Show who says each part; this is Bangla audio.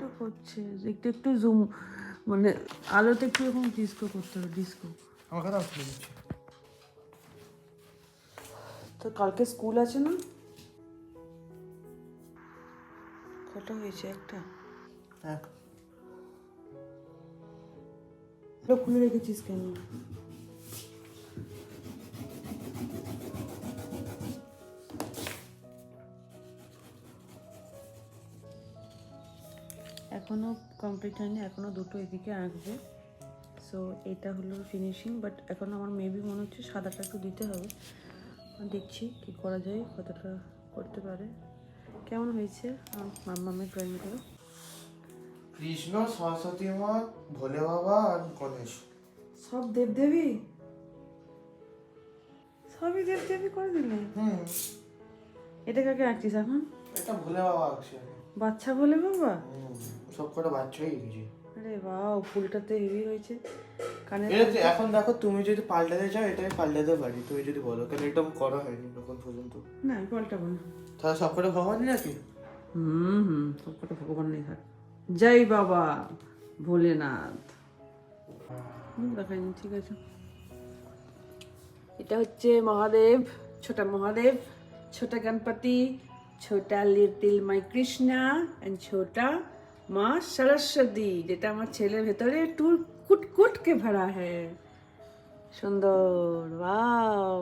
Speaker 1: তো করছে একটু একটু জুম, মানে আলোতে একটু এরকম ডিস্কো করতে হবে, ডিস্কো।
Speaker 2: আমার কথা খুলে দিচ্ছি।
Speaker 1: তো কালকে স্কুল আছে না? কটা হয়েছে? একটা।
Speaker 2: এক
Speaker 1: খুলে রেখেছিস কেন? এখনও কমপ্লিট হয়নি, এখনও দুটো এদিকে আঁকবে। সো এটা হলো ফিনিশিং, বাট এখন আমার মেবি মনে হচ্ছে সাদাটা একটু দিতে হবে। দেখছি কি করা যায়, কতটা করতে পারে। কেমন হয়েছে মাম্মামের ড্রয়িংগুলো?
Speaker 2: কৃষ্ণ, সরস্বতী মা, ভোলে বাবা আর গণেশ।
Speaker 1: সব দেবদেবী, সবই দেবদেবী করে দিলে। এটা কাকে আঁকছিস এখন?
Speaker 2: এটা ভোলে বাবা আঁকছে।
Speaker 1: বাচ্চা বলে বাবা?
Speaker 2: সব কটা বাচ্চাই এঁকেছি।
Speaker 1: আরে বাহ, ফুলটাতে হেভি হয়েছে। কানের
Speaker 2: এটা এখন দেখো, তুমি যদি পাল্টাতে চাও এটাই পাল্টাতে পারি, তুমি যদি বলো, কারণ এটা করা হয়নি এখন পর্যন্ত।
Speaker 1: না, আমি পাল্টাবো না।
Speaker 2: তাহলে সব কটা ভগবান নাকি?
Speaker 1: সবকটা ভগবান নেই থাক। জয় বাবা ভোলেনাথ। দেখাইনি, ঠিক আছে। এটা হচ্ছে মহাদেব, ছোটা মহাদেব, ছোটা গণপতি, ছোটা লিটিল মাই কৃষ্ণা এন্ড ছোটা মা সরস্বতী, যেটা আমার ছেলের ভেতরে টুল কুট কুট কে ভরা হ্যায়। সুন্দর, ওয়াও।